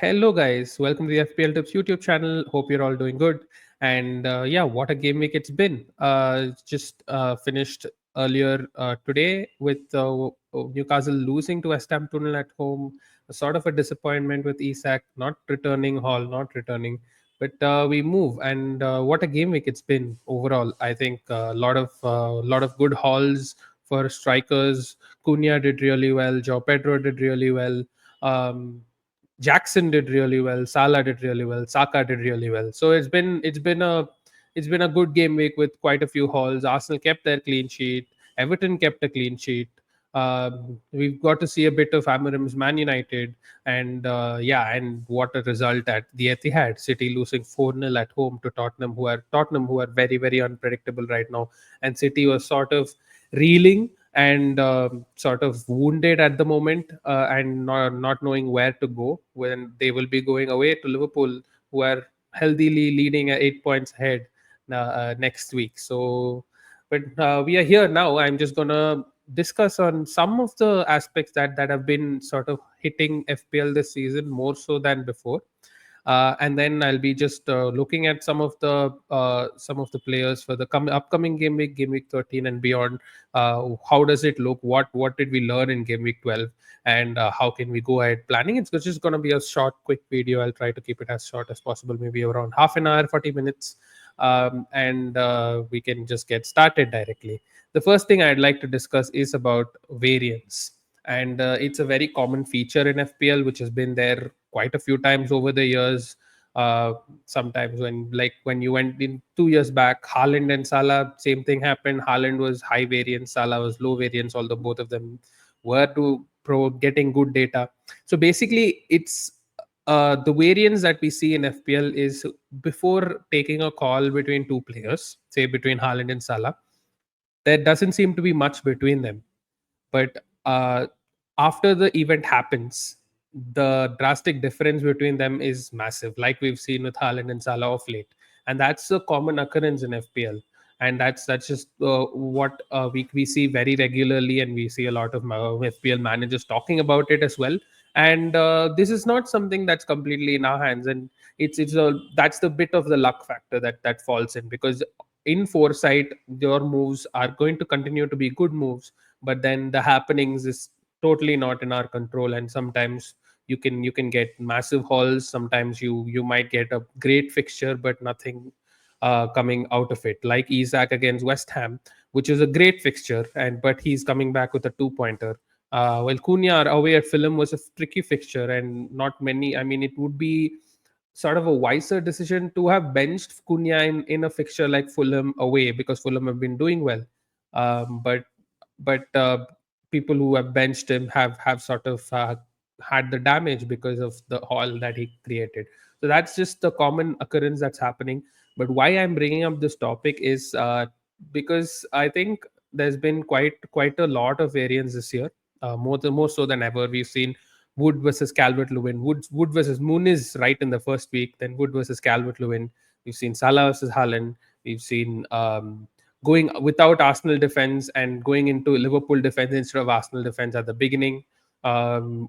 Hello, guys. Welcome to the FPL Tips YouTube channel. Hope you're all doing good. And yeah, what a game week it's been. Just finished earlier today with Newcastle losing to West Ham 2-0 at home. A sort of a disappointment with Isak not returning, Hall not returning. But we move, and what a game week it's been overall. I think a lot of good hauls for strikers. Cunha did really well. Joe Pedro did really well. Um, Jackson did really well. Salah did really well. Saka did really well. So it's been a good game week with quite a few hauls. Arsenal kept their clean sheet. Everton kept a clean sheet. We've got to see a bit of Amarim's Man United, and and what a result at the Etihad. City losing 4-0 at home to Tottenham, who are very very unpredictable right now, and City was sort of reeling and sort of wounded at the moment, and not knowing where to go when they will be going away to Liverpool, who are healthily leading at 8 points ahead next week. So, but we are here now. I'm just gonna discuss on some of the aspects that have been sort of hitting FPL this season more so than before, and then I'll be just looking at some of the players for the upcoming game week 13 and beyond. How does it look? What did we learn in game week 12? And how can we go ahead planning? It's just going to be a short, quick video. I'll try to keep it as short as possible, maybe around half an hour, 40 minutes, and we can just get started directly. The first thing I'd like to discuss is about variance, and it's a very common feature in FPL, which has been there quite a few times over the years. Uh, Sometimes when you went in 2 years back, Haaland and Salah, same thing happened. Haaland was high variance, Salah was low variance, although both of them were to pro getting good data. So basically, it's the variance that we see in FPL is before taking a call between two players, say between Haaland and Salah. There doesn't seem to be much between them, but after the event happens, the drastic difference between them is massive, like we've seen with Haaland and Salah of late, and that's a common occurrence in FPL, and that's just what we see very regularly, and we see a lot of FPL managers talking about it as well. And this is not something that's completely in our hands, and it's that's the bit of the luck factor that falls in, because in foresight your moves are going to continue to be good moves, but then the happenings is totally not in our control, and sometimes you can get massive hauls. Sometimes you might get a great fixture but nothing coming out of it, like Isak against West Ham, which is a great fixture, and but he's coming back with a two-pointer. Well, Cunha away at Fulham was a tricky fixture, and not many. I mean, it would be sort of a wiser decision to have benched Cunha in a fixture like Fulham away, because Fulham have been doing well. But people who have benched him have sort of had the damage because of the haul that he created. So that's just the common occurrence that's happening. But why I'm bringing up this topic is because I think there's been quite a lot of variance this year, more so than ever. We've seen Wood versus Calvert Lewin, Wood versus Muniz right in the first week, then Wood versus Calvert Lewin. We've seen Salah versus Haaland. We've seen going without Arsenal defense and going into Liverpool defense instead of Arsenal defense at the beginning. Um,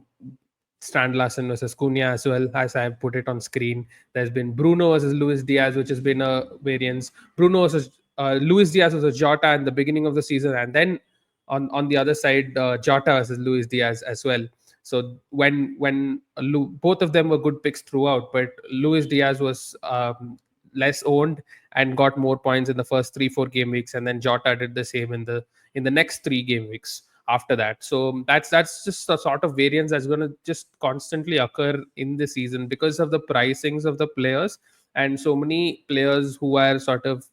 Strand Larsen versus Cunha as well, as I put it on screen. There's been Bruno versus Luis Diaz, which has been a variance. Bruno versus Luis Diaz versus Jota in the beginning of the season, and then on the other side, Jota versus Luis Diaz as well. So when both of them were good picks throughout, but Luis Diaz was less owned and got more points in the first 3-4 game weeks, and then Jota did the same in the next 3 game weeks after that. So that's just a sort of variance that's going to just constantly occur in the season because of the pricings of the players, and so many players who are sort of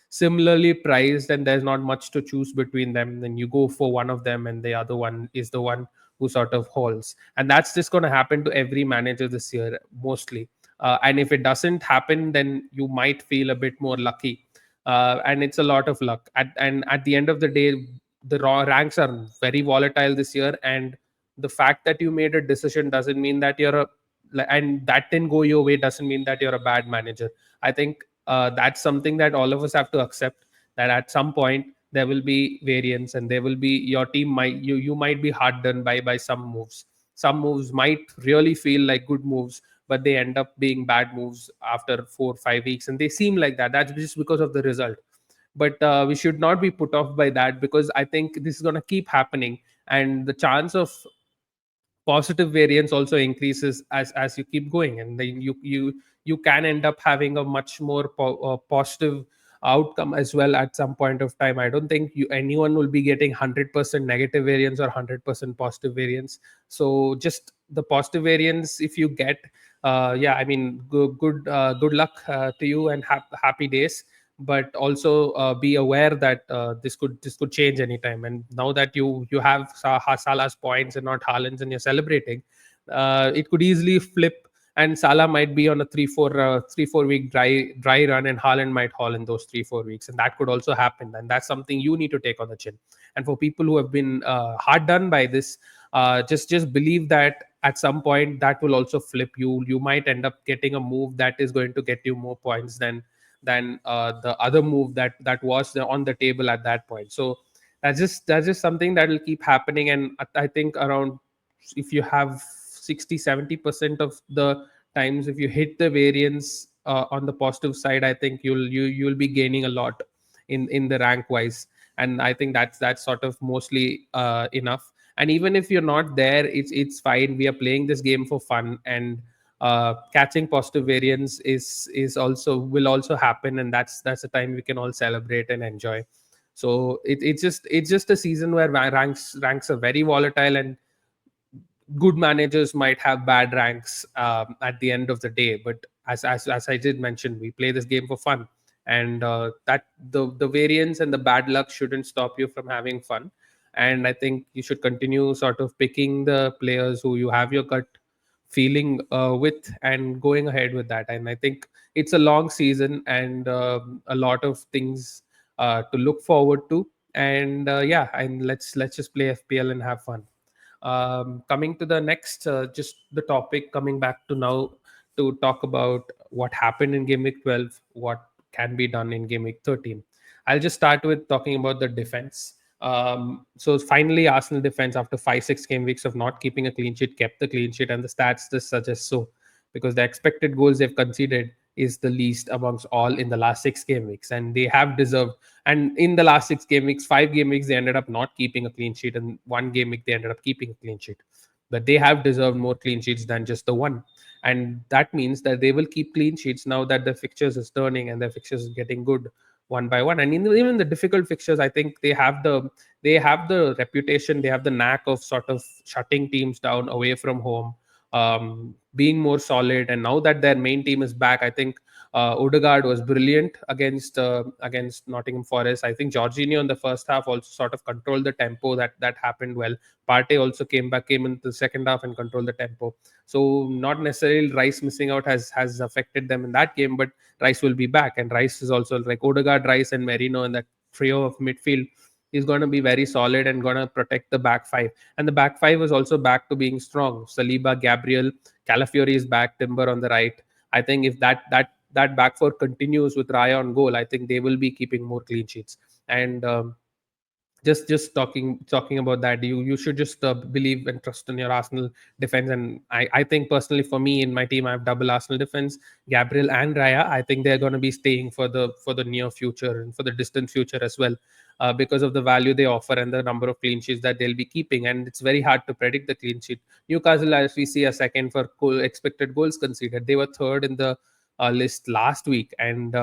similarly priced, and there's not much to choose between them. Then you go for one of them, and the other one is the one who sort of holds, and that's just going to happen to every manager this year mostly. And if it doesn't happen, then you might feel a bit more lucky, and it's a lot of luck and at the end of the day, the raw ranks are very volatile this year, and the fact that you made a decision doesn't mean that and that didn't go your way doesn't mean that you're a bad manager. I think that's something that all of us have to accept, that at some point there will be variance, and there will be your team might you might be hard done by some moves. Some moves might really feel like good moves, but they end up being bad moves after 4 or 5 weeks, and they seem like that. That's just because of the result. But we should not be put off by that, because I think this is going to keep happening, and the chance of positive variance also increases as you keep going, and then you can end up having a much more positive outcome as well at some point of time. I don't think anyone will be getting 100% negative variance or 100% positive variance. So just the positive variance, if you get, yeah, I mean, good luck to you, and happy days. But also be aware that this could change anytime. And now that you have Salah's points and not Haaland's, and you're celebrating, it could easily flip, and Salah might be on a 3-4 week dry run, and Haaland might haul in those 3-4 weeks, and that could also happen. And that's something you need to take on the chin. And for people who have been hard done by this, just believe that at some point that will also flip. You might end up getting a move that is going to get you more points than the other move that was on the table at that point. So that's just something that will keep happening. And I think around, if you have 60-70% of the times, if you hit the variance on the positive side, I think you'll be gaining a lot in the rank wise. And I think that's sort of mostly enough. And even if you're not there, it's fine. We are playing this game for fun, and catching positive variance is also will also happen, and that's a time we can all celebrate and enjoy. So it's just a season where ranks are very volatile, and good managers might have bad ranks at the end of the day. But as I did mention, we play this game for fun, and that the variance and the bad luck shouldn't stop you from having fun. And I think you should continue sort of picking the players who you have your gut feeling with, and going ahead with that. And I think it's a long season, and a lot of things to look forward to. And yeah, and let's just play FPL and have fun. Coming to the next, just the topic, coming back to now to talk about what happened in Game Week 12, what can be done in Game Week 13. I'll just start with talking about the defense. So finally, Arsenal defense, after 5-6 game weeks of not keeping a clean sheet, kept the clean sheet, and the stats just suggest so, because the expected goals they've conceded is the least amongst all in the last 6 game weeks, and they have deserved. And in the last 6 game weeks, 5 game weeks, they ended up not keeping a clean sheet, and 1 game week they ended up keeping a clean sheet. But they have deserved more clean sheets than just the one, and that means that they will keep clean sheets now that the fixtures is turning and the fixtures is getting good one by one. And even the difficult fixtures, I think they have the reputation, they have the knack of sort of shutting teams down away from home, being more solid. And now that their main team is back, I think Odegaard was brilliant against Nottingham Forest. I think Jorginho in the first half also sort of controlled the tempo. That happened well. Partey also came into the second half and controlled the tempo. So not necessarily Rice missing out has affected them in that game, but Rice will be back, and Rice is also like Odegaard, Rice, and Merino, and that trio of midfield is going to be very solid and going to protect the back five. And the back five is also back to being strong. Saliba, Gabriel, Calafiori is back, Timber on the right. I think if that back four continues with Raya on goal, I think they will be keeping more clean sheets. And just talking about that, you should just believe and trust in your Arsenal defense. And I think personally, for me, in my team, I have double Arsenal defense, Gabriel and Raya. I think they're going to be staying for the near future and for the distant future as well, because of the value they offer and the number of clean sheets that they'll be keeping. And it's very hard to predict the clean sheet. Newcastle, as we see, a second for expected goals conceded. They were third in the list last week, and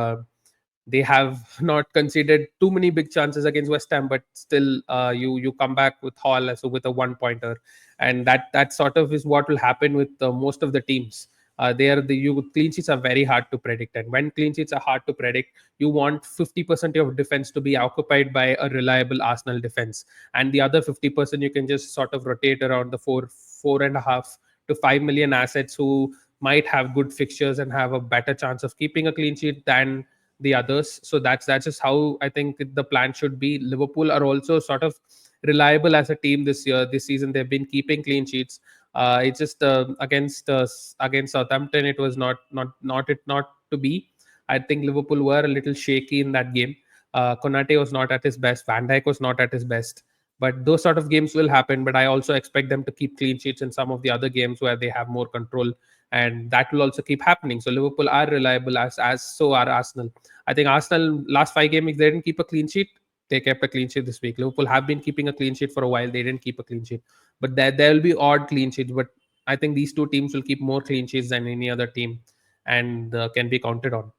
they have not conceded too many big chances against West Ham, but still, you come back with Hall as with a 1 pointer, and that sort of is what will happen with most of the teams. Clean sheets are very hard to predict, and when clean sheets are hard to predict, you want 50% of defense to be occupied by a reliable Arsenal defense, and the other 50% you can just sort of rotate around the 4.5 to 5 million assets who might have good fixtures and have a better chance of keeping a clean sheet than the others. So that's just how I think the plan should be. Liverpool are also sort of reliable as a team this season. They've been keeping clean sheets. It's just against Southampton, it was not to be. I think Liverpool were a little shaky in that game. Konate was not at his best. Van Dijk was not at his best. But those sort of games will happen. But I also expect them to keep clean sheets in some of the other games where they have more control, and that will also keep happening. So Liverpool are reliable, as so are Arsenal. I think Arsenal last 5 games they didn't keep a clean sheet. They kept a clean sheet this week. Liverpool have been keeping a clean sheet for a while. They didn't keep a clean sheet, but there will be odd clean sheets. But I think these two teams will keep more clean sheets than any other team, and can be counted on.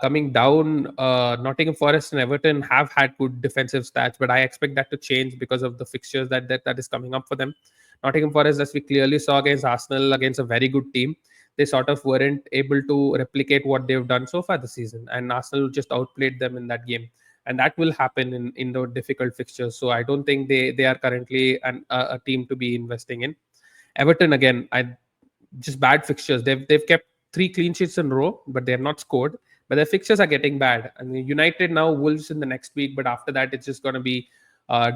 Coming down, Nottingham Forest and Everton have had good defensive stats, but I expect that to change because of the fixtures that is coming up for them. Nottingham Forest, as we clearly saw against Arsenal, against a very good team, they sort of weren't able to replicate what they've done so far this season, and Arsenal just outplayed them in that game. And that will happen in the difficult fixtures. So I don't think they are currently a team to be investing in. Everton again, I just bad fixtures. They've kept 3 clean sheets in a row, but they have not scored. But their fixtures are getting bad. And United now, Wolves in the next week, but after that it's just going to be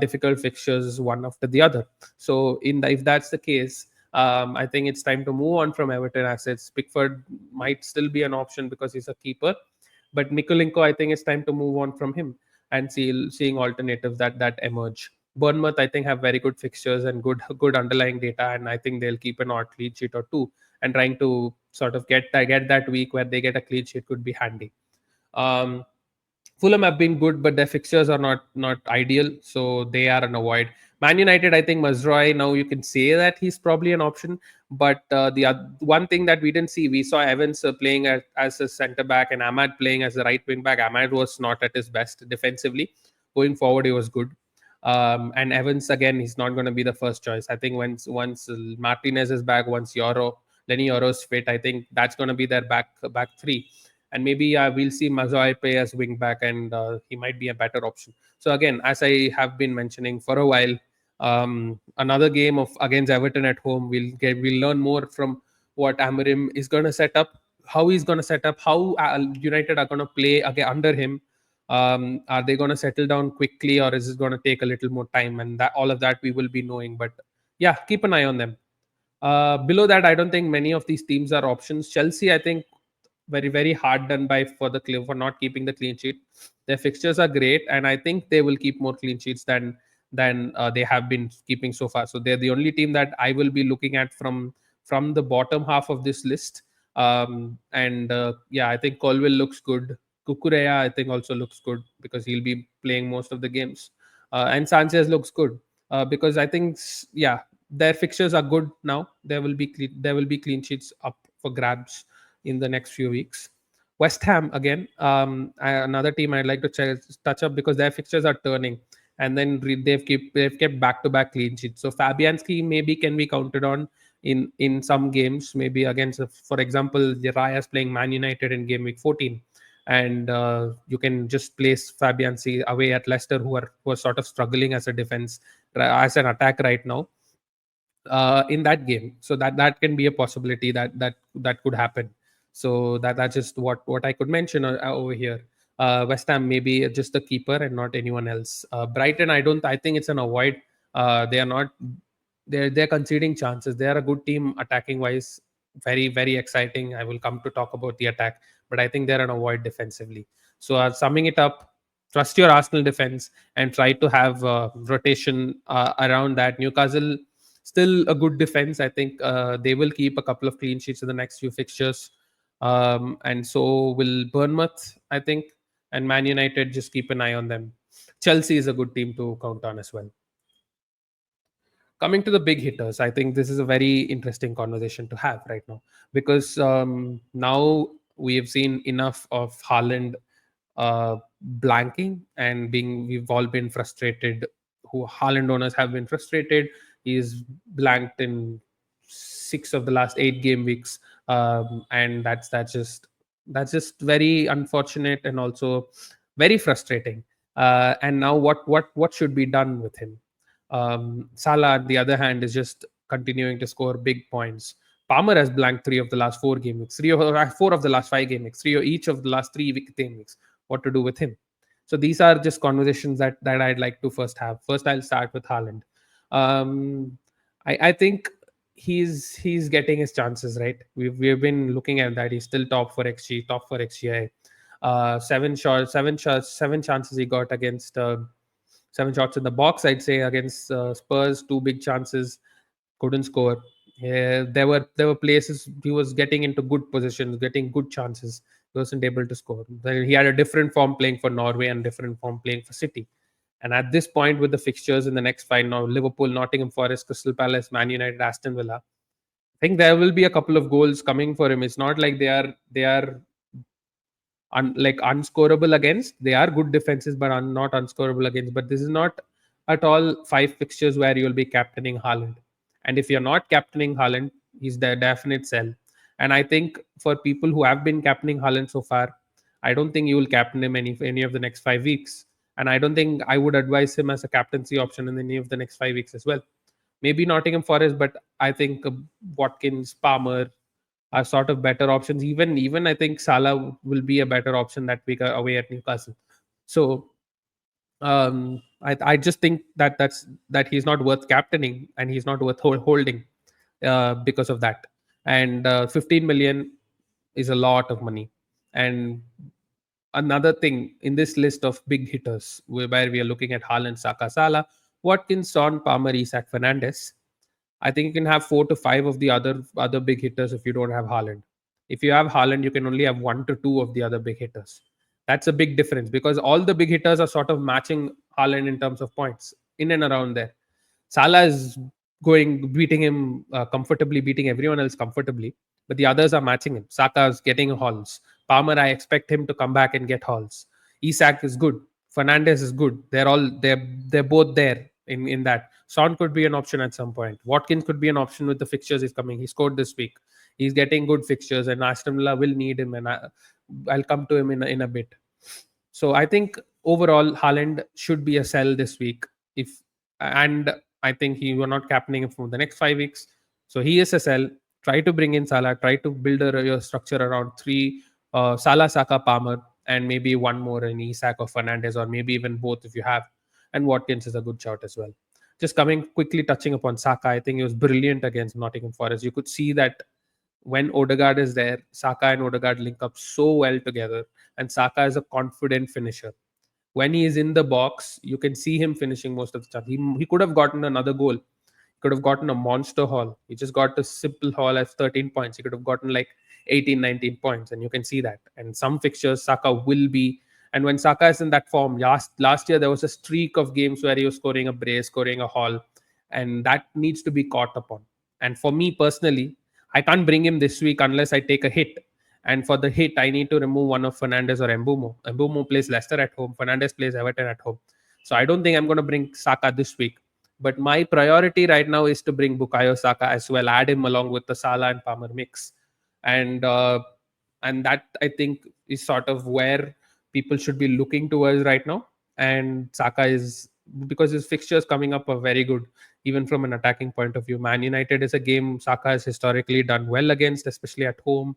difficult fixtures one after the other. So if that's the case, I think it's time to move on from Everton assets. Pickford might still be an option because he's a keeper, but Mikolenko, I think it's time to move on from him and seeing alternatives that emerge. Bournemouth, I think, have very good fixtures and good underlying data, and I think they'll keep an odd clean sheet or two. And trying to sort of get that week where they get a clean sheet could be handy. Um, Fulham have been good, but their fixtures are not ideal, so they are an avoid. Man United, I think Mazraoui, now you can say that he's probably an option, but one thing that we didn't see, we saw Evans playing as a centre back and Ahmad playing as a right wing back. Ahmad was not at his best defensively. Going forward, he was good. And Evans again, he's not going to be the first choice. I think once Martinez is back, once Lenny Euro's fit, I think that's going to be their back three, and maybe we'll see Mazai play as wing back, and he might be a better option. So again, as I have been mentioning for a while, another game of against Everton at home, we'll learn more from what Amarim is going to set up, how he's going to set up, how United are going to play again under him. Are they going to settle down quickly, or is it going to take a little more time? And that all of that we will be knowing. But yeah, keep an eye on them. Below that, I don't think many of these teams are options. Chelsea, I think, very hard done by for the club for not keeping the clean sheet. Their fixtures are great, and I think they will keep more clean sheets than they have been keeping so far. So they're the only team that I will be looking at from the bottom half of this list. And yeah, I think Colwell looks good. Kukureya, I think, also looks good because he'll be playing most of the games. And Sanchez looks good because I think, yeah, their fixtures are good now. There will be clean sheets up for grabs in the next few weeks. West Ham again, another team I'd like to touch up because their fixtures are turning, and then they've kept back-to-back clean sheets. So Fabianski maybe can be counted on in some games, maybe against, for example, the Raya's playing Man United in game week 14, and you can just place Fabianski away at Leicester, who are sort of struggling as a defense, as an attack right now, in that game. So that can be a possibility that could happen. So that's just what I could mention over here. West Ham maybe just the keeper and not anyone else. Brighton, I think it's an avoid. They are not. They're conceding chances. They are a good team attacking wise. Very exciting. I will come to talk about the attack, but I think they're an avoid defensively. So summing it up, trust your Arsenal defense and try to have rotation around that. Newcastle, still a good defense. I think they will keep a couple of clean sheets in the next few fixtures. And so will Bournemouth, I think. And Man United, just keep an eye on them. Chelsea is a good team to count on as well. Coming to the big hitters, I think this is a very interesting conversation to have right now because now we have seen enough of Haaland blanking and we've all been frustrated. Who Haaland owners have been frustrated. He's blanked in 6 of the last 8 game weeks, and that's just very unfortunate and also very frustrating. And now what should be done with him? Salah, on the other hand, is just continuing to score big points. Palmer has blanked 3 of the last 4 game weeks, 4 of the last 5 game weeks, each of the last 3 game weeks. What to do with him? So these are just conversations that I'd like to first have. First, I'll start with Haaland. I think he's getting his chances right. We've been looking at that. He's still top for XG, top for XGI. 7 chances he got against 7 shots in the box, I'd say, against Spurs. Two big chances, couldn't score. Yeah, there were places he was getting into good positions, getting good chances. He wasn't able to score. Then he had a different form playing for Norway and different form playing for City. And at this point, with the fixtures in the next five now, Liverpool, Nottingham Forest, Crystal Palace, Man United, Aston Villa, I think there will be a couple of goals coming for him. It's not like they are like unscorable against. They are good defenses, but not unscorable against. But this is not at all five fixtures where you will be captaining Haaland. And if you're not captaining Haaland, he's the definite sell. And I think for people who have been captaining Haaland so far, I don't think you will captain him any of the next 5 weeks. And I don't think I would advise him as a captaincy option in any of the next 5 weeks as well. Maybe Nottingham Forest, but I think Watkins, Palmer, are sort of better options. Even I think Salah will be a better option that week away at Newcastle. So I just think that he's not worth captaining and he's not worth holding because of that. And 15 million is a lot of money. And another thing in this list of big hitters, where we are looking at Haaland, Saka, Salah, Watkins, Son, Palmer, Isak, Fernandez. I think you can have 4 to 5 of the other big hitters if you don't have Haaland. If you have Haaland, you can only have 1 to 2 of the other big hitters. That's a big difference because all the big hitters are sort of matching Haaland in terms of points in and around there. Salah is beating him comfortably, beating everyone else comfortably, but the others are matching him. Saka is getting hauls. Palmer, I expect him to come back and get hauls. Isak is good. Fernandez is good. They're both there in that. Son could be an option at some point. Watkins could be an option with the fixtures he's coming. He scored this week. He's getting good fixtures, and Aston Villa will need him. And I'll come to him in a bit. So I think overall, Haaland should be a sell this week. If and I think he were not captaining him for the next 5 weeks. So he is a sell. Try to bring in Salah. Try to build your structure around three: Salah, Saka, Palmer, and maybe one more in Isak or Fernandez, or maybe even both if you have. And Watkins is a good shout as well. Just coming quickly touching upon Saka, I think he was brilliant against Nottingham Forest. You could see that when Odegaard is there, Saka and Odegaard link up so well together, and Saka is a confident finisher. When he is in the box, you can see him finishing most of the time. He could have gotten another goal. He could have gotten a monster haul. He just got a simple haul at 13 points. He could have gotten like 18, 19 points, and you can see that. And some fixtures, Saka will be. And when Saka is in that form, last year there was a streak of games where he was scoring a brace, scoring a haul, and that needs to be caught upon. And for me personally, I can't bring him this week unless I take a hit. And for the hit, I need to remove one of Fernandez or Mbumo. Mbumo plays Leicester at home. Fernandez plays Everton at home. So I don't think I'm going to bring Saka this week. But my priority right now is to bring Bukayo Saka as well, add him along with the Salah and Palmer mix. And that I think is sort of where people should be looking towards right now. And Saka is, because his fixtures coming up are very good, even from an attacking point of view. Man United is a game Saka has historically done well against, especially at home.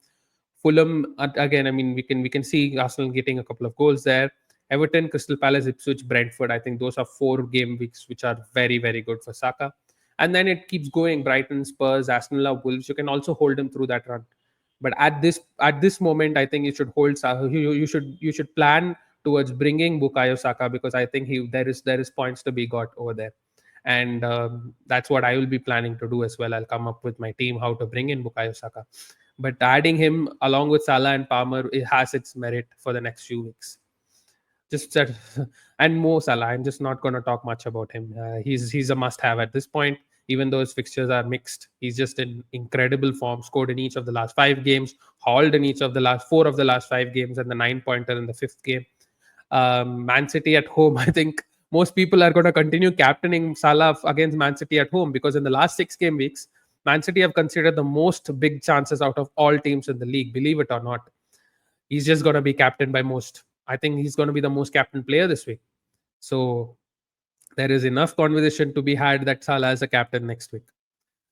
Fulham again. I mean, we can see Arsenal getting a couple of goals there. Everton, Crystal Palace, Ipswich, Brentford. I think those are 4 game weeks which are very very good for Saka. And then it keeps going. Brighton, Spurs, Aston Villa, Wolves. You can also hold him through that run. But at this moment, I think you should hold Saka. You should plan towards bringing Bukayo Saka because I think there is points to be got over there. And that's what I will be planning to do as well. I'll come up with my team how to bring in Bukayo Saka, but adding him along with Salah and Palmer, it has its merit for the next few weeks. Just that, and Mo Salah. I'm just not going to talk much about him. He's a must-have at this point. Even though his fixtures are mixed, he's just in incredible form. Scored in each of the last 5 games, hauled in each of the last 4 of the last 5 games, and the 9 pointer in the fifth game. Man City at home, I think most people are going to continue captaining Salah against Man City at home because in the last 6 game weeks, Man City have considered the most big chances out of all teams in the league, believe it or not. He's just going to be captained by most. I think he's going to be the most captain player this week. So there is enough conversation to be had that Salah is a captain next week.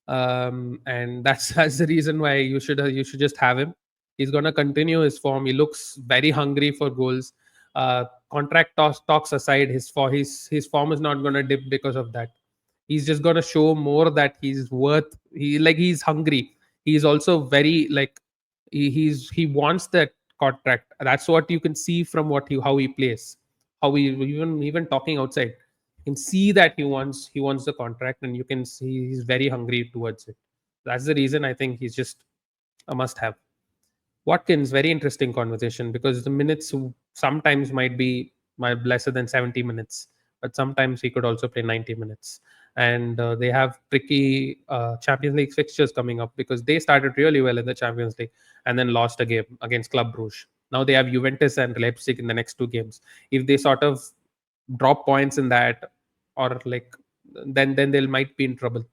And that's the reason why you should just have him. He's gonna continue his form. He looks very hungry for goals. Contract talks aside, his form is not gonna dip because of that. He's just gonna show more that he's worth. He's hungry. He's also very like he wants that contract. That's what you can see from how he plays, how he even talking outside. can see that he wants the contract, and you can see he's very hungry towards it. That's the reason I think he's just a must have. Watkins, very interesting conversation, because the minutes sometimes might be lesser than 70 minutes, but sometimes he could also play 90 minutes. And they have tricky Champions League fixtures coming up, because they started really well in the Champions League and then lost a game against Club Brugge. Now they have Juventus and Leipzig in the next two games. If they sort of drop points in that, or like, then they might be in trouble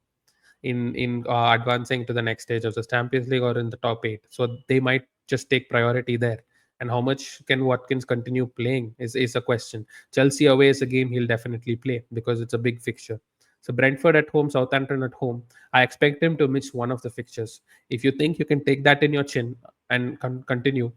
in advancing to the next stage of the Champions League or in the top eight. So they might just take priority there. And how much can Watkins continue playing is a question. Chelsea away is a game he'll definitely play, because it's a big fixture. So Brentford at home, Southampton at home. I expect him to miss one of the fixtures. If you think you can take that in your chin and continue,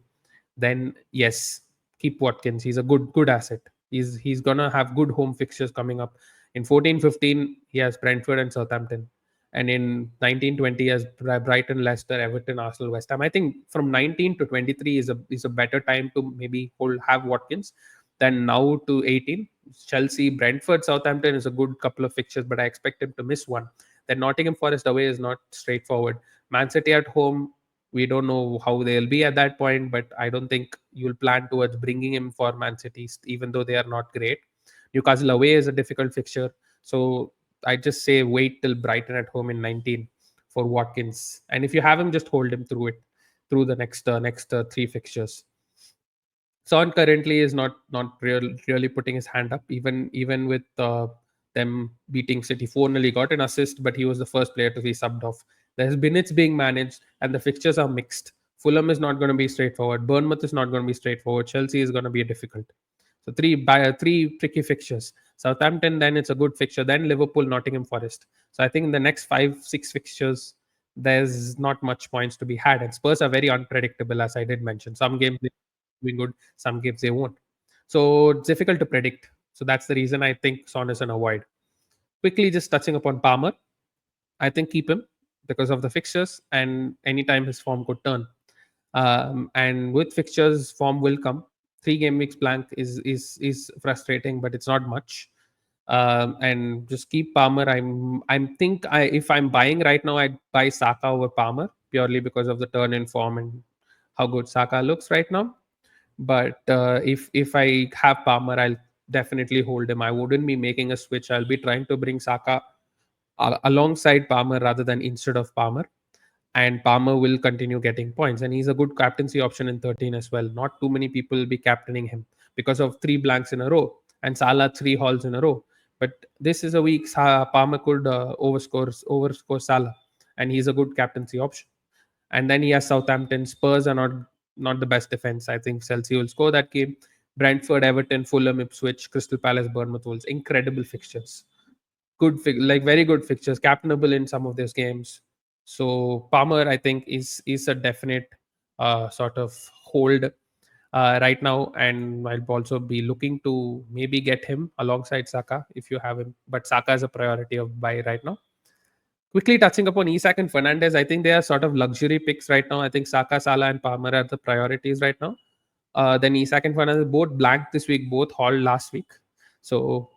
then yes, keep Watkins. He's a good asset. He's gonna have good home fixtures coming up. In 14-15, he has Brentford and Southampton, and in 19-20 he has Brighton, Leicester, Everton, Arsenal, West Ham. I think from 19 to 23 is a better time to maybe have Watkins than now to 18. Chelsea, Brentford, Southampton is a good couple of fixtures, but I expect him to miss one. Then Nottingham Forest away is not straightforward. Man City at home, we don't know how they'll be at that point, but I don't think you'll plan towards bringing him for Man City, even though they are not great. Newcastle away is a difficult fixture, so I just say wait till Brighton at home in 19 for Watkins, and if you have him, just hold him through the next three fixtures. Son currently is not really putting his hand up, even with them beating City 4-0. He got an assist, but he was the first player to be subbed off. There's minutes being managed, and the fixtures are mixed. Fulham is not going to be straightforward. Bournemouth is not going to be straightforward. Chelsea is going to be difficult. So three tricky fixtures. Southampton, then it's a good fixture. Then Liverpool, Nottingham Forest. So I think in the next 5-6 fixtures, there's not much points to be had. And Spurs are very unpredictable, as I did mention. Some games they doing good, some games they won't. So it's difficult to predict. So that's the reason I think Son is an avoid. Quickly, just touching upon Palmer, I think keep him because of the fixtures, and anytime his form could turn. And with fixtures, form will come. 3 game weeks blank is frustrating, but it's not much. And just keep Palmer. If I'm buying right now, I'd buy Saka over Palmer, purely because of the turn in form and how good Saka looks right now. But if I have Palmer, I'll definitely hold him. I wouldn't be making a switch. I'll be trying to bring Saka alongside Palmer rather than instead of Palmer. And Palmer will continue getting points. And he's a good captaincy option in 13 as well. Not too many people will be captaining him because of 3 blanks in a row, and Salah 3 hauls in a row. But this is a week Palmer could overscore Salah, and he's a good captaincy option. And then he has Southampton. Spurs are not the best defense. I think Chelsea will score that game. Brentford, Everton, Fulham, Ipswich, Crystal Palace, Bournemouth, Wolves. Incredible fixtures. Very good fixtures. Captainable in some of these games. So Palmer, I think, is a definite sort of hold right now, and I'll also be looking to maybe get him alongside Saka if you have him. But Saka is a priority of buy right now. Quickly touching upon Isak and Fernandez, I think they are sort of luxury picks right now. I think Saka, Salah, and Palmer are the priorities right now. Then Isak and Fernandez both blank this week, both hauled last week. So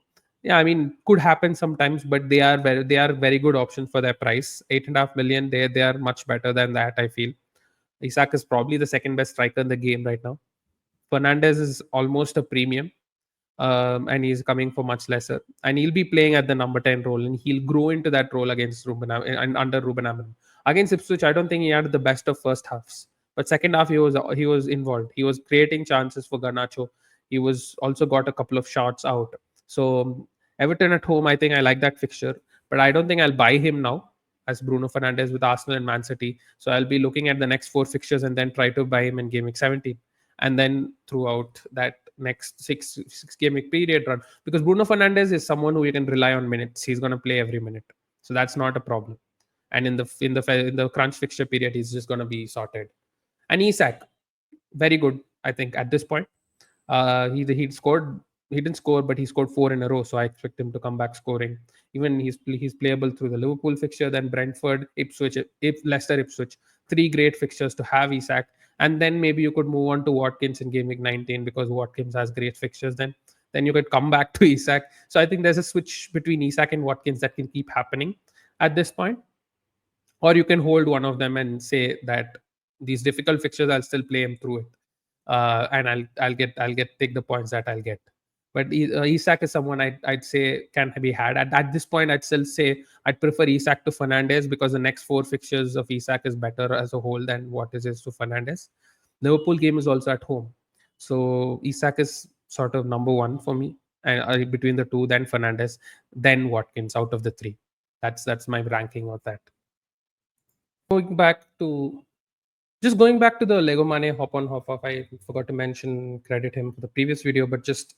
yeah, I mean, could happen sometimes, but they are very good options for their price. 8.5 million, they are much better than that. I feel Isak is probably the second best striker in the game right now. Fernandez is almost a premium, and he's coming for much lesser. And he'll be playing at the number 10 role, and he'll grow into that role against and under Ruben Amorim. Against Ipswich, I don't think he had the best of first halves, but second half he was involved. He was creating chances for Garnacho. He was also got a couple of shots out. So Everton at home, I think I like that fixture, but I don't think I'll buy him now as Bruno Fernandes with Arsenal and Man City. So I'll be looking at the next 4 fixtures and then try to buy him in Game Week 17, and then throughout that next six game period run, because Bruno Fernandes is someone who you can rely on minutes. He's going to play every minute, so that's not a problem. And in the crunch fixture period, he's just going to be sorted. And Isak, very good, I think, at this point. He scored. He didn't score, but he scored 4 in a row. So I expect him to come back scoring. Even he's playable through the Liverpool fixture, then Brentford, Ipswich, Leicester, Ipswich. 3 great fixtures to have Isak, and then maybe you could move on to Watkins in Game Week 19, because Watkins has great fixtures. Then then you could come back to Isak. So I think there's a switch between Isak and Watkins that can keep happening at this point. Or you can hold one of them and say that these difficult fixtures I'll still play him through it, and I'll get take the points that I'll get. But Isak is someone I'd say can be had at this point. I'd still say I'd prefer Isak to Fernandes because the next four fixtures of Isak is better as a whole than what is to Fernandes. Liverpool game is also at home, so Isak is sort of number one for me, and between the two, then Fernandes, then Watkins out of the three. That's my ranking of that. Going back to Going back to the Lego Mane hop on hop off, I forgot to mention credit him for the previous video, but just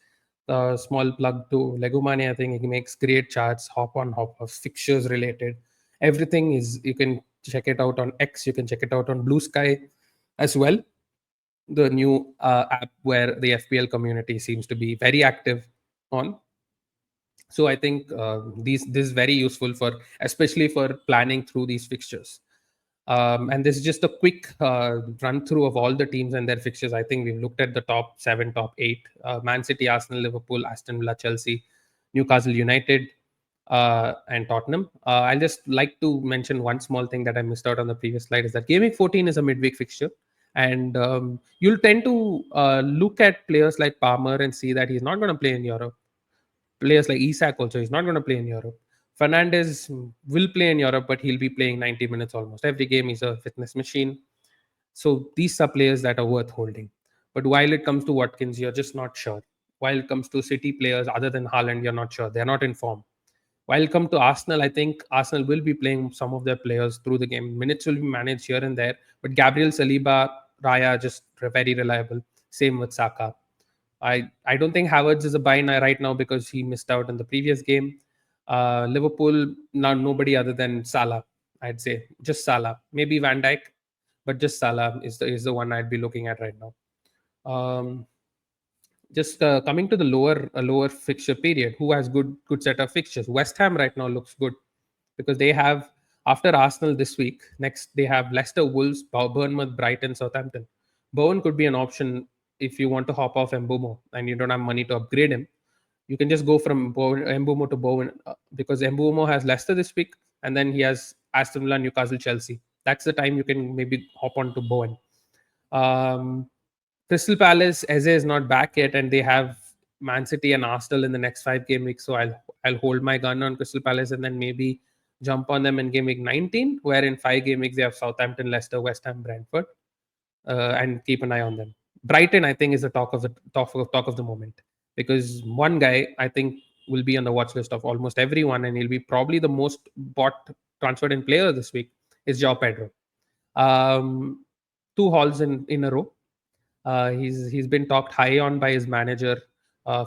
a small plug to Lego Mane. I think he makes great charts, hop on hop off, fixtures related. Everything is, you can check it out on X, you can check it out on Blue Sky as well. The new app where the FPL community seems to be very active on. So I think this is very useful for, especially for planning through these fixtures. And this is just a quick run through of all the teams and their fixtures. I think we've looked at the top 7, top 8: Man City, Arsenal, Liverpool, Aston Villa, Chelsea, Newcastle United, and Tottenham. I'll just like to mention one small thing that I missed out on the previous slide is that Gameweek 14 is a midweek fixture. And you'll tend to look at players like Palmer and see that he's not going to play in Europe. Players like Isak also, he's not going to play in Europe. Fernandes will play in Europe, but he'll be playing 90 minutes almost every game. He's a fitness machine. So these are players that are worth holding. But while it comes to Watkins, you're just not sure. While it comes to City players other than Haaland, you're not sure. They're not in form. While it comes to Arsenal, I think Arsenal will be playing some of their players through the game. Minutes will be managed here and there. But Gabriel, Saliba, Raya, just very reliable. Same with Saka. I don't think Havertz is a buy right now because he missed out in the previous game. Liverpool, now nobody other than Salah. I'd say just Salah, maybe Van Dijk, but just Salah is the one I'd be looking at right now. Just coming to the lower fixture period, who has good set of fixtures? West Ham right now looks good because they have, after Arsenal this week, next they have Leicester, Wolves, Bournemouth, Brighton, Southampton. Bowen could be an option if you want to hop off Mbumo and you don't have money to upgrade him. You can just go from Mbumo to Bowen because Mbumo has Leicester this week and then he has Aston Villa, Newcastle, Chelsea. That's the time you can maybe hop on to Bowen. Crystal Palace, Eze is not back yet, and they have Man City and Arsenal in the next 5 game weeks. So I'll hold my gun on Crystal Palace and then maybe jump on them in game week 19, where in 5 game weeks they have Southampton, Leicester, West Ham, Brentford, and keep an eye on them. Brighton, I think, is the talk of the moment because one guy I think will be on the watch list of almost everyone, and he'll be probably the most bought transferred in player this week is João Pedro. 2 hauls in a row. He's been talked high on by his manager,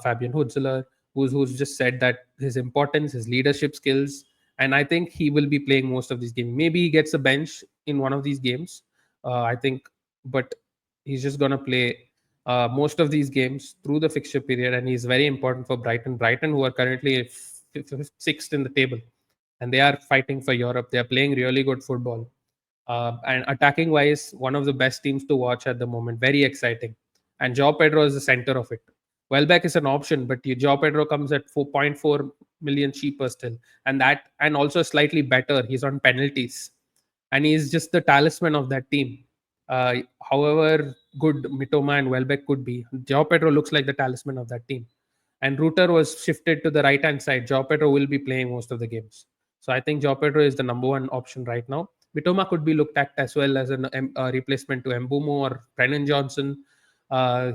Fabian Hutzler, who's just said that his importance, his leadership skills, and I think he will be playing most of these games. Maybe he gets a bench in one of these games, I think, but he's just gonna play most of these games through the fixture period, and he's very important for Brighton. Brighton, who are currently sixth in the table, and they are fighting for Europe. They are playing really good football. And attacking wise, one of the best teams to watch at the moment. Very exciting. And João Pedro is the center of it. Welbeck is an option, but João Pedro comes at 4.4 million cheaper still. And also slightly better. He's on penalties. And he's just the talisman of that team. However good Mitoma and Welbeck could be, João Pedro looks like the talisman of that team. And Ruter was shifted to the right hand side. João Pedro will be playing most of the games. So I think João Pedro is the number one option right now. Mitoma could be looked at as well as a replacement to Mbumo or Brennan Johnson.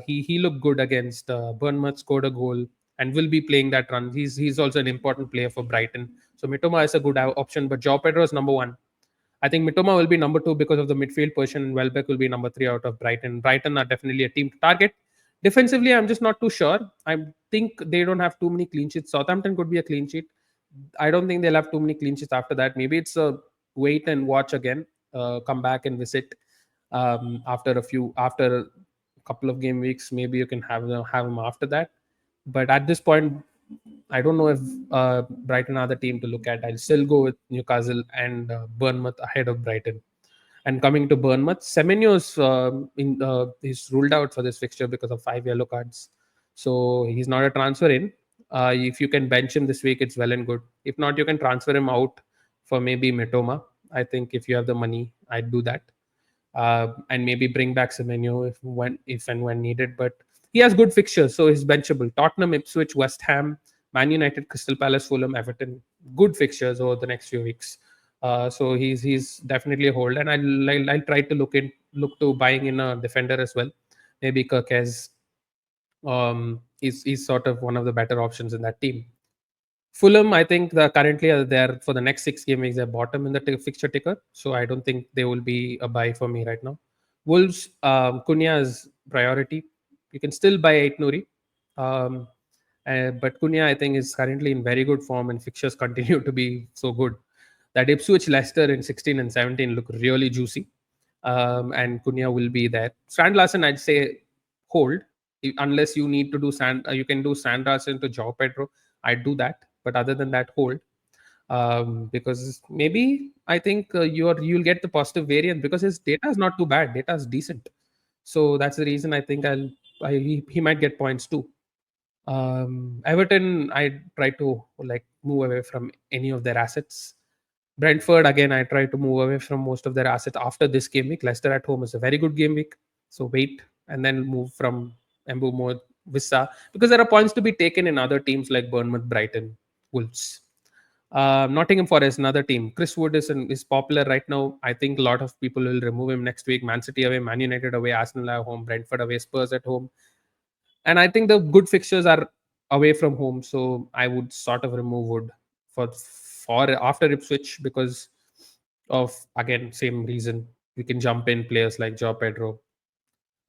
He looked good against Bournemouth, scored a goal, and will be playing that run. He's also an important player for Brighton. So Mitoma is a good option, but João Pedro is number one. I think Mitoma will be number 2 because of the midfield position, and Welbeck will be number 3 out of Brighton. Brighton are definitely a team to target. Defensively, I'm just not too sure. I think they don't have too many clean sheets. Southampton could be a clean sheet. I don't think they'll have too many clean sheets after that. Maybe it's a wait and watch again. Come back and visit after a couple of game weeks. Maybe you can have them after that. But at this point, I don't know if Brighton are the team to look at. I'll still go with Newcastle and Bournemouth ahead of Brighton. And coming to Bournemouth, Semenyo is ruled out for this fixture because of 5 yellow cards. So he's not a transfer in. If you can bench him this week, it's well and good. If not, you can transfer him out for maybe Mitoma. I think if you have the money, I'd do that, and maybe bring back Semenyo if and when needed. But he has good fixtures, so he's benchable. Tottenham, Ipswich, West Ham, Man United, Crystal Palace, Fulham, Everton. Good fixtures over the next few weeks. So he's definitely a hold, and I'll try to look to buying in a defender as well. Maybe Kirkez is sort of one of the better options in that team. Fulham, I think currently they're for the next 6 game weeks they're bottom in the fixture ticker, so I don't think they will be a buy for me right now. Wolves, Cunha is priority. You can still buy Ait Nouri, um, but Cunha I think is currently in very good form and fixtures continue to be so good. That Ipswich Leicester in 16 and 17 look really juicy, and Cunha will be there. Strand Larsen, I'd say hold unless you need to do you can do Strand Larsen to Joao Pedro. I'd do that, but other than that, hold. Because maybe I think you'll get the positive variance because his data is not too bad. Data is decent, so that's the reason I think he might get points too. Everton, I try to like move away from any of their assets. Brentford, again, I try to move away from most of their assets after this game week. Leicester at home is a very good game week, so wait and then move from Mbumo, Vissa, because there are points to be taken in other teams like Bournemouth, Brighton, Wolves. Nottingham Forest, another team. Chris Wood is popular right now. I think a lot of people will remove him next week. Man City away, Man United away, Arsenal at home, Brentford away, Spurs at home. And I think the good fixtures are away from home, so I would sort of remove Wood for after Ipswich because of again same reason. We can jump in players like Joe Pedro,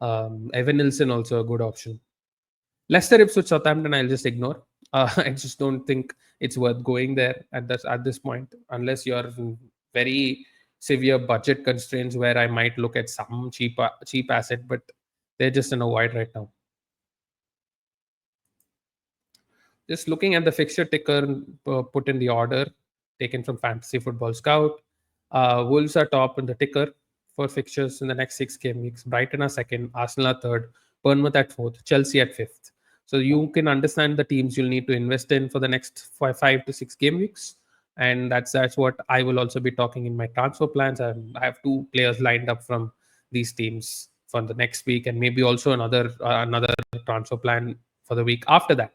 Evan Nilsson also a good option. Leicester, Ipswich, Southampton, I'll just ignore. I just don't think it's worth going there at this point unless you're in very severe budget constraints where I might look at some cheap asset, but they're just in a wide right now. Just looking at the fixture ticker put in the order taken from Fantasy Football Scout. Wolves are top in the ticker for fixtures in the next 6 game weeks. Brighton are second, Arsenal are third, Bournemouth at fourth, Chelsea at fifth. So you can understand the teams you'll need to invest in for the next 5 to 6 game weeks. And that's what I will also be talking in my transfer plans. And I have 2 players lined up from these teams for the next week, and maybe also another transfer plan for the week after that.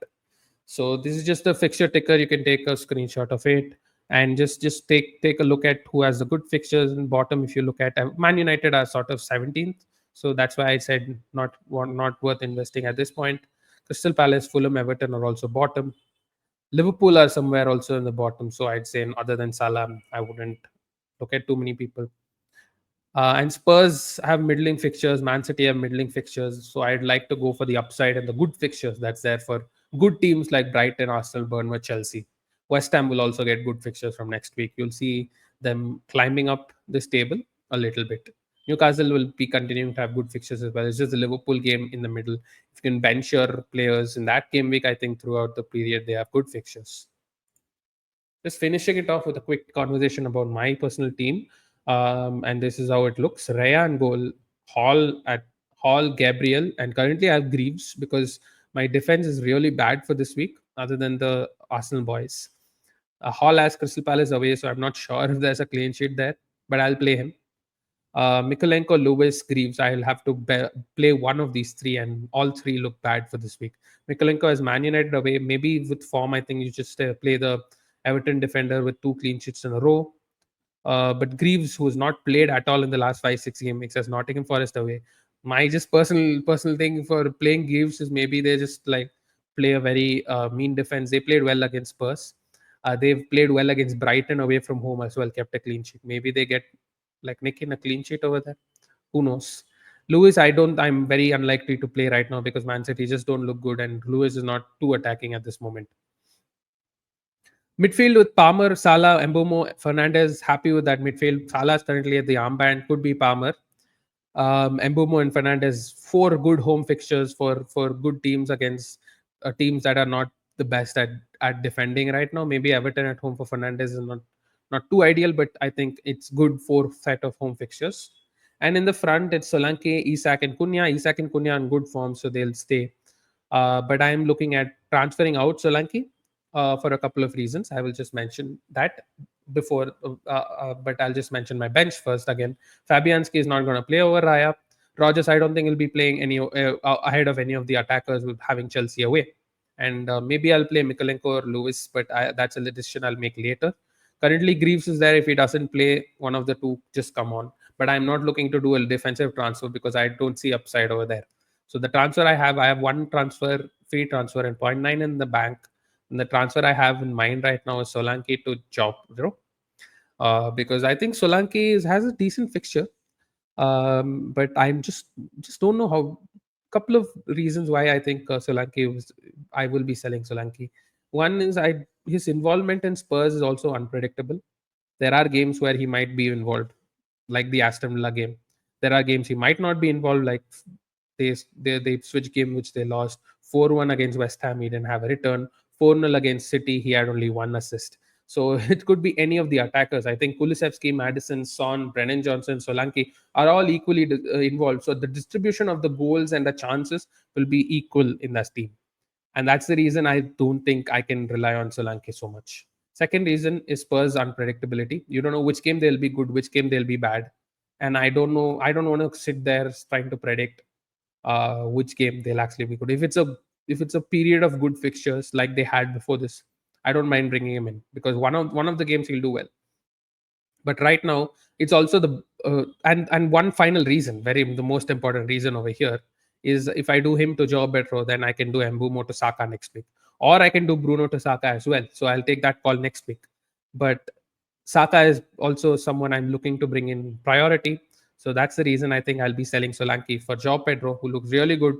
So this is just a fixture ticker. You can take a screenshot of it and just take a look at who has the good fixtures in bottom. If you look at Man United are sort of 17th, so that's why I said not worth investing at this point. Crystal Palace, Fulham, Everton are also bottom. Liverpool are somewhere also in the bottom. So I'd say other than Salah, I wouldn't look at too many people. And Spurs have middling fixtures. Man City have middling fixtures. So I'd like to go for the upside and the good fixtures that's there for good teams like Brighton, Arsenal, Bournemouth, Chelsea. West Ham will also get good fixtures from next week. You'll see them climbing up this table a little bit. Newcastle will be continuing to have good fixtures as well. It's just the Liverpool game in the middle. If you can bench your players in that game week, I think throughout the period they have good fixtures. Just finishing it off with a quick conversation about my personal team. And this is how it looks. Raya and goal, Hall, Gabriel, and currently I have Greaves because my defense is really bad for this week, other than the Arsenal boys. Hall has Crystal Palace away, so I'm not sure if there's a clean sheet there, but I'll play him. Mikolenko, Lewis, Greaves. I'll have to play one of these three, and all three look bad for this week. Mikolenko has Man United away. Maybe with form, I think you just play the Everton defender with 2 clean sheets in a row. But Greaves, who's not played at all in the last 5, 6 game weeks, has Nottingham Forest away. My just personal thing for playing Greaves is maybe they just like play a very mean defense. They played well against Spurs. They've played well against Brighton away from home as well, kept a clean sheet. Maybe they get like nicking a clean sheet over there. Who knows? Lewis, I'm very unlikely to play right now because Man City just don't look good, and Lewis is not too attacking at this moment. Midfield with Palmer, Salah, Mbomo, Fernandez. Happy with that midfield. Salah is currently at the armband. Could be Palmer. Mbomo and Fernandez. 4 good home fixtures for good teams against teams that are not the best at defending right now. Maybe Everton at home for Fernandez is not too ideal, but I think it's good 4 set of home fixtures. And in the front, it's Solanke, Isak, and Cunha. Isak and Cunha are in good form, so they'll stay. But I am looking at transferring out Solanke for a couple of reasons. I will just mention that before, but I'll just mention my bench first again. Fabianski is not going to play over Raya. Rogers, I don't think he'll be playing any ahead of any of the attackers with having Chelsea away. And maybe I'll play Mikolenko or Lewis, but that's a decision I'll make later. Currently, Greaves is there. If he doesn't play, one of the two just come on. But I'm not looking to do a defensive transfer because I don't see upside over there. So the transfer I have one transfer, free transfer, and point 0.9 in the bank. And the transfer I have in mind right now is Solanke to Job, because I think Solanke has a decent fixture, but I'm just don't know how. Couple of reasons why I think Solanke I will be selling Solanke. One is his involvement in Spurs is also unpredictable. There are games where he might be involved, like the Aston Villa game. There are games he might not be involved, like they switch game which they lost 4-1 against West Ham. He didn't have a return. 4-0 against City. He had only one assist. So it could be any of the attackers. I think Kulusevski, Madison, Son, Brennan Johnson, Solanke are all equally involved. So the distribution of the goals and the chances will be equal in that team. And that's the reason I don't think I can rely on Solanke so much. Second reason is Spurs' unpredictability. You don't know which game they'll be good, which game they'll be bad. And I don't know. I don't want to sit there trying to predict which game they'll actually be good. If it's a period of good fixtures like they had before this, I don't mind bringing him in because one of the games he'll do well. But right now, it's also the and one final reason, very the most important reason over here is if I do him to Joe Petro, then I can do Mbumo to Saka next week, or I can do Bruno to Saka as well. So I'll take that call next week. But Saka is also someone I'm looking to bring in priority. So that's the reason I think I'll be selling Solanke for Joe Pedro, who looks really good.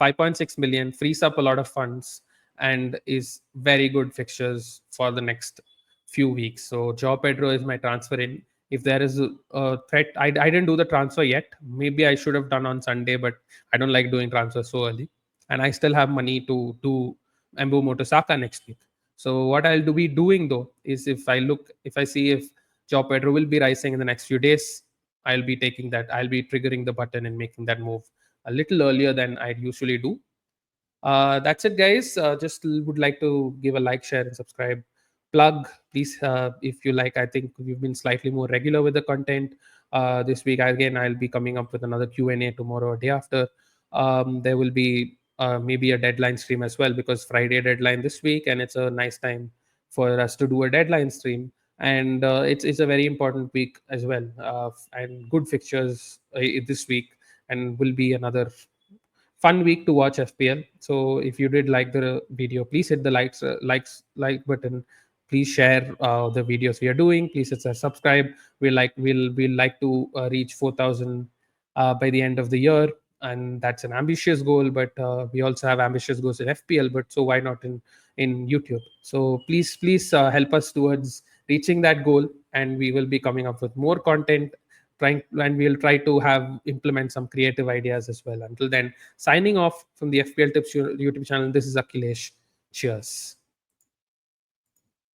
5.6 million, frees up a lot of funds, and is very good fixtures for the next few weeks. So Joe Pedro is my transfer in. If there is a threat, I didn't do the transfer yet. Maybe I should have done on Sunday, but I don't like doing transfers so early. And I still have money to do Mbumo to Saka next week. So what I'll be doing though is if I see if Joe Pedro will be rising in the next few days, I'll be taking that. I'll be triggering the button and making that move a little earlier than I usually do. That's it, guys. Just would like to give a like, share, and subscribe. Plug, please, if you like. I think we've been slightly more regular with the content this week. Again, I'll be coming up with another Q&A tomorrow or day after. There will be maybe a deadline stream as well because Friday deadline this week, and it's a nice time for us to do a deadline stream. And it's a very important week as well, and good fixtures this week, and will be another fun week to watch FPL. So if you did like the video, please hit the like button. Please share the videos we are doing. Please hit the subscribe. We'll like to reach 4,000 by the end of the year, and that's an ambitious goal. But we also have ambitious goals in FPL. But so why not in YouTube? So please help us towards reaching that goal, and we will be coming up with more content trying, and we'll try to have implement some creative ideas as well. Until then, signing off from the FPL Tips YouTube channel. This is Akhilesh. Cheers.